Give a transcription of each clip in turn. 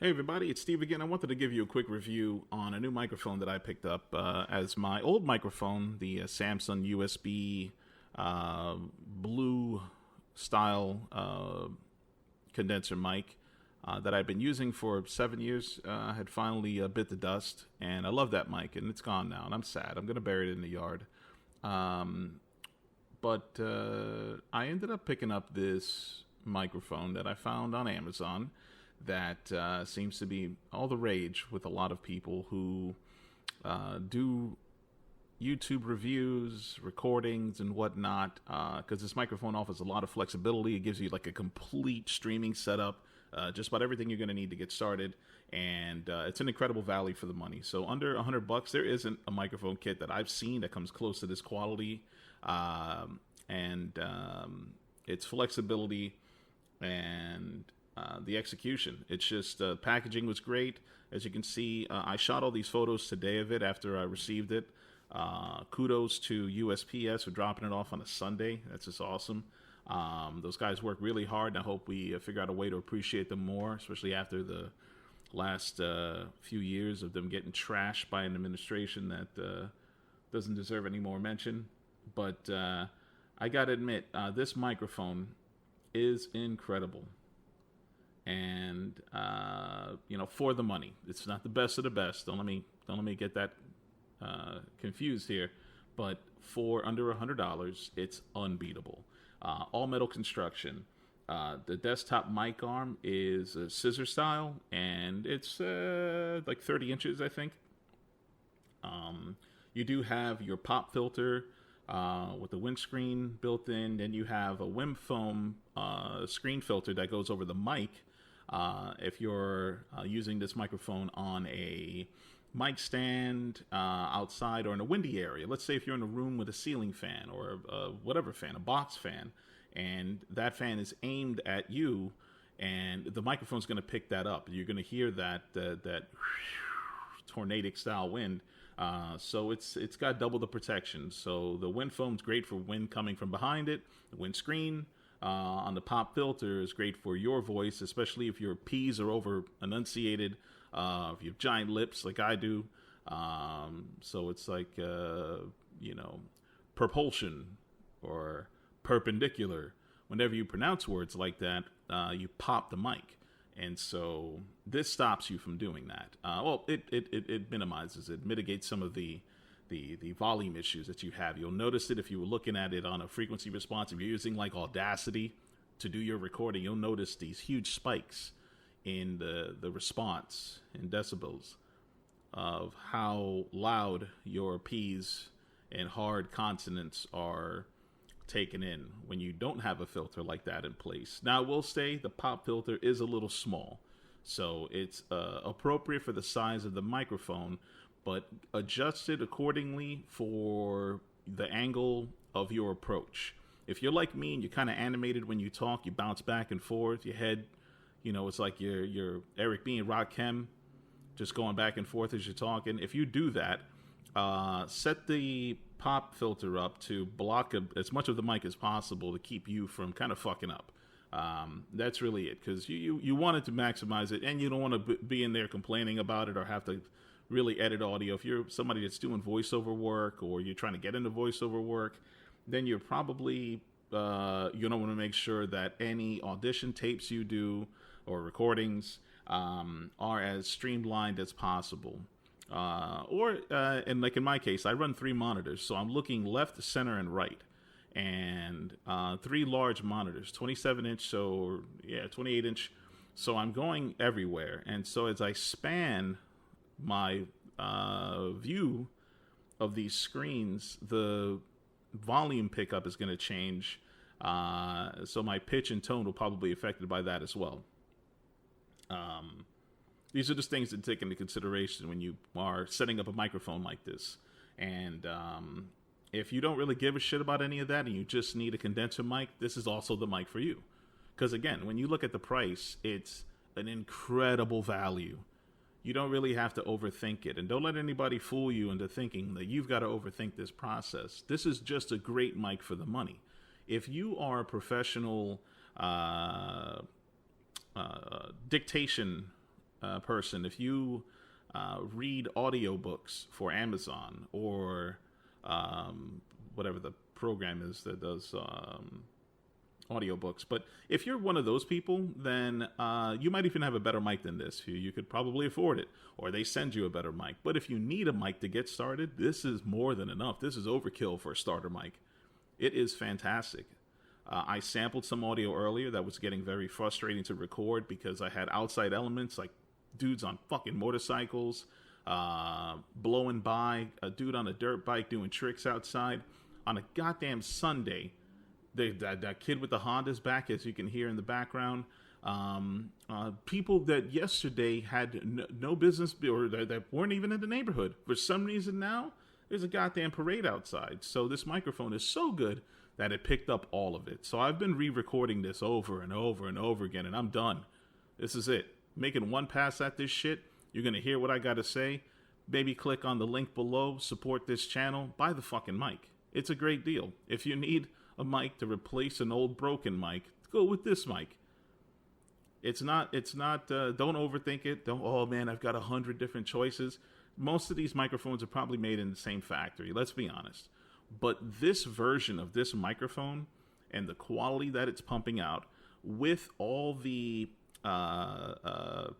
Hey everybody, it's Steve again. I wanted to give you a quick review on a new microphone that I picked up as my old microphone, the Samsung USB blue style condenser mic that I've been using for 7 years. Had finally bit the dust, and I love that mic, and it's gone now, and I'm sad. I'm going to bury it in the yard. But I ended up picking up this microphone that I found on Amazon that seems to be all the rage with a lot of people who do YouTube reviews, recordings, and whatnot. Because this microphone offers a lot of flexibility. It gives you like a complete streaming setup, just about everything you're going to need to get started. And it's an incredible value for the money. So under $100, there isn't a microphone kit that I've seen that comes close to this quality. And its flexibility and the execution. It's just packaging was great. As you can see, I shot all these photos today of it after I received it. Kudos to USPS for dropping it off on a Sunday. That's just awesome. Those guys work really hard, and I hope we figure out a way to appreciate them more, especially after the last few years of them getting trashed by an administration that doesn't deserve any more mention. But I gotta admit, this microphone is incredible. And for the money, it's not the best of the best. Don't let me get that confused here. But for under $100, it's unbeatable. All metal construction. The desktop mic arm is a scissor style, and it's like 30 inches, I think. You do have your pop filter with the windscreen built in. Then you have a WIM foam screen filter that goes over the mic. If you're using this microphone on a mic stand outside or in a windy area, let's say if you're in a room with a ceiling fan or whatever fan, a box fan, and that fan is aimed at you, and the microphone's going to pick that up. You're going to hear that tornadic style wind. So it's got double the protection. So the wind foam's great for wind coming from behind it. The windscreen on the pop filter is great for your voice, especially if your P's are over enunciated, if you have giant lips like I do. So it's like, propulsion or perpendicular. Whenever you pronounce words like that, you pop the mic. And so this stops you from doing that. It minimizes it, mitigates some of the volume issues that you have. You'll notice it if you were looking at it on a frequency response. If you're using like Audacity to do your recording, you'll notice these huge spikes in the response in decibels of how loud your P's and hard consonants are taken in when you don't have a filter like that in place. Now, I will say the pop filter is a little small, so it's appropriate for the size of the microphone, but adjusted accordingly for the angle of your approach. If you're like me and you're kind of animated when you talk, you bounce back and forth, your head, it's like you're Eric B. and Rakim, just going back and forth as you're talking. If you do that, set the pop filter up to block as much of the mic as possible to keep you from kind of fucking up. That's really it, because you want it to maximize it, and you don't want to be in there complaining about it or have to really edit audio. If you're somebody that's doing voiceover work or you're trying to get into voiceover work, then you're probably want to make sure that any audition tapes you do or recordings are as streamlined as possible. And like in my case, I run 3 monitors, so I'm looking left, center, and right, and 3 large monitors, 27-inch, 28-inch, so I'm going everywhere. And so as I span my view of these screens, the volume pickup is going to change, so my pitch and tone will probably be affected by that as well. These are just things to take into consideration when you are setting up a microphone like this. And if you don't really give a shit about any of that and you just need a condenser mic, this is also the mic for you. Because again, when you look at the price, it's an incredible value. You don't really have to overthink it. And don't let anybody fool you into thinking that you've got to overthink this process. This is just a great mic for the money. If you are a professional dictation person, if you read audiobooks for Amazon or whatever the program is that does audiobooks. But if you're one of those people, then you might even have a better mic than this. You could probably afford it, or they send you a better mic. But if you need a mic to get started, this is more than enough. This is overkill for a starter mic. It is fantastic. I sampled some audio earlier that was getting very frustrating to record because I had outside elements like dudes on fucking motorcycles, blowing by, a dude on a dirt bike doing tricks outside on a goddamn Sunday. That kid with the Honda's back, as you can hear in the background. People that yesterday had no business, or that weren't even in the neighborhood. For some reason now, there's a goddamn parade outside. So this microphone is so good that it picked up all of it. So I've been re-recording this over and over and over again, and I'm done. This is it. Making one pass at this shit. You're going to hear what I got to say. Maybe click on the link below, support this channel, buy the fucking mic. It's a great deal. If you need a mic to replace an old broken mic, go with this mic. It's not, don't overthink it. Oh man, I've got 100 different choices. Most of these microphones are probably made in the same factory, let's be honest. But this version of this microphone and the quality that it's pumping out with all the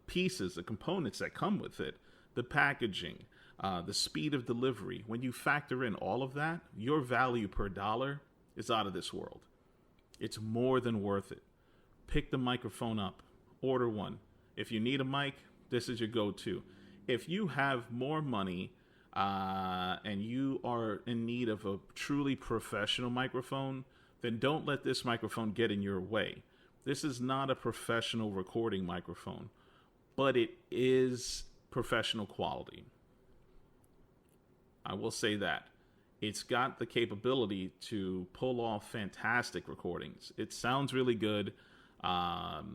pieces, the components that come with it, the packaging, the speed of delivery, when you factor in all of that, your value per dollar is out of this world. It's more than worth it. Pick the microphone up. Order one. If you need a mic, this is your go-to. If you have more money and you are in need of a truly professional microphone, then don't let this microphone get in your way. This is not a professional recording microphone, but it is professional quality. I will say that. It's got the capability to pull off fantastic recordings. It sounds really good. I've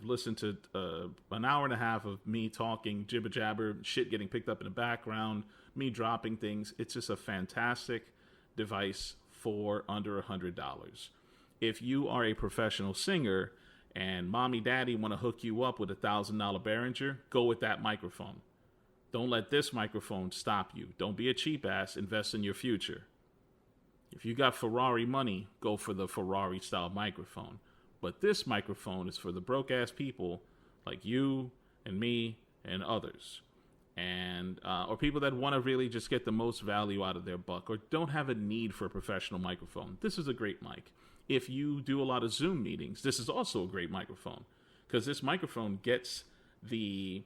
listened to an hour and a half of me talking jibber jabber, shit getting picked up in the background, me dropping things. It's just a fantastic device for under $100. If you are a professional singer and mommy daddy want to hook you up with a $1,000 Behringer, go with that microphone. Don't let this microphone stop you. Don't be a cheap ass. Invest in your future. If you got Ferrari money, go for the Ferrari style microphone. But this microphone is for the broke ass people like you and me and others. And or people that want to really just get the most value out of their buck or don't have a need for a professional microphone. This is a great mic. If you do a lot of Zoom meetings, this is also a great microphone because this microphone gets the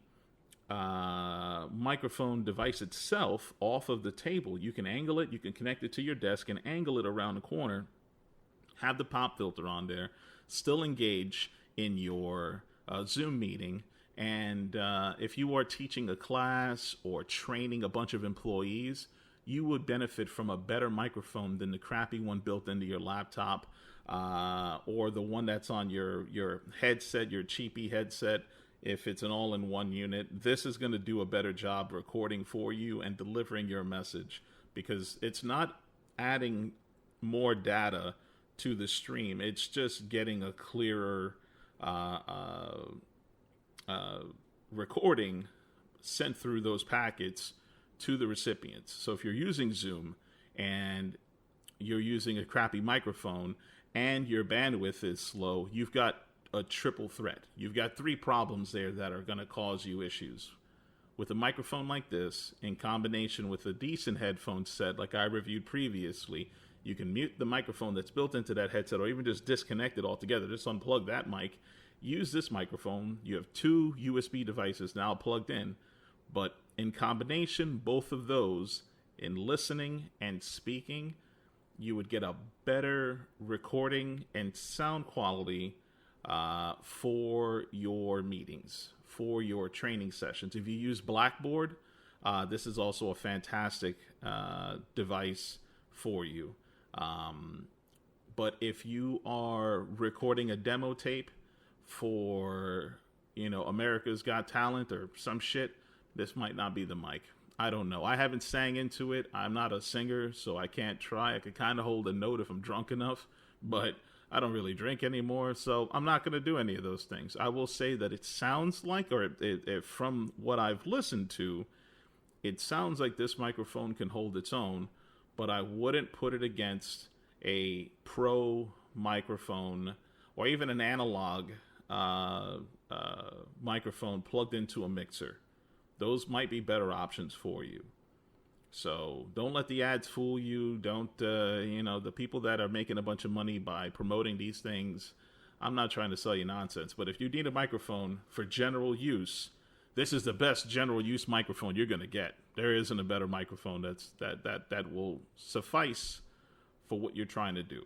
microphone device itself off of the table. You can angle it, you can connect it to your desk and angle it around the corner, have the pop filter on there, still engage in your Zoom meeting. And if you are teaching a class or training a bunch of employees, you would benefit from a better microphone than the crappy one built into your laptop or the one that's on your headset, your cheapy headset. If it's an all-in-one unit, this is going to do a better job recording for you and delivering your message because it's not adding more data to the stream. It's just getting a clearer recording sent through those packets to the recipients. So if you're using Zoom and you're using a crappy microphone and your bandwidth is slow, you've got a triple threat. You've got three problems there that are going to cause you issues. With a microphone like this, in combination with a decent headphone set like I reviewed previously, you can mute the microphone that's built into that headset or even just disconnect it altogether. Just unplug that mic. Use this microphone. You have two USB devices now plugged in. But in combination, both of those, in listening and speaking, you would get a better recording and sound quality for your meetings, for your training sessions. If you use Blackboard, this is also a fantastic device for you. But if you are recording a demo tape for, America's Got Talent or some shit, this might not be the mic. I don't know. I haven't sang into it. I'm not a singer, so I can't try. I could kind of hold a note if I'm drunk enough, but I don't really drink anymore, so I'm not going to do any of those things. I will say that it sounds like, or from what I've listened to, it sounds like this microphone can hold its own, but I wouldn't put it against a pro microphone or even an analog microphone plugged into a mixer. Those might be better options for you. So don't let the ads fool you. Don't, the people that are making a bunch of money by promoting these things, I'm not trying to sell you nonsense, but if you need a microphone for general use, this is the best general use microphone you're going to get. There isn't a better microphone that will suffice for what you're trying to do.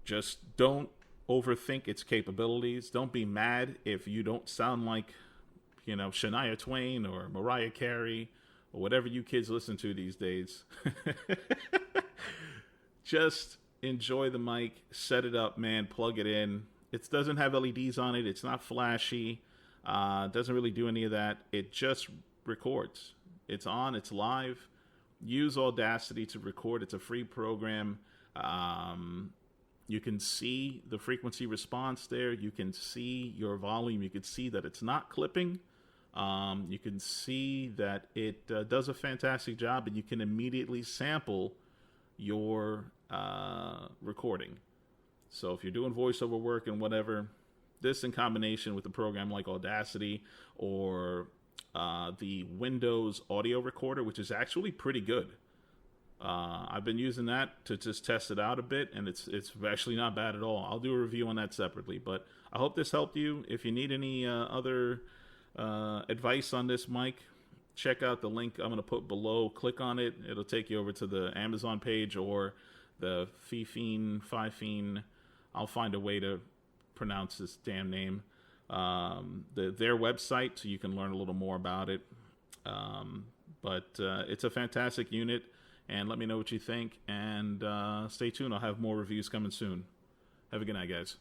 Just don't overthink its capabilities. Don't be mad if you don't sound like, Shania Twain or Mariah Carey or whatever you kids listen to these days. Just enjoy the mic, set it up, man, plug it in. It doesn't have LEDs on it. It's not flashy. Doesn't really do any of that. It just records. It's on, it's live. Use Audacity to record. It's a free program. You can see the frequency response there. You can see your volume. You can see that it's not clipping. You can see that it does a fantastic job, and you can immediately sample your recording. So if you're doing voiceover work and whatever, this in combination with a program like Audacity or the Windows audio recorder, which is actually pretty good. I've been using that to just test it out a bit, and it's actually not bad at all. I'll do a review on that separately, but I hope this helped you. If you need any other advice on this mic, check out the link I'm going to put below. Click on it. It'll take you over to the Amazon page or the Fifine. I'll find a way to pronounce this damn name. Their website, so you can learn a little more about it. But it's a fantastic unit, and let me know what you think. And stay tuned. I'll have more reviews coming soon. Have a good night, guys.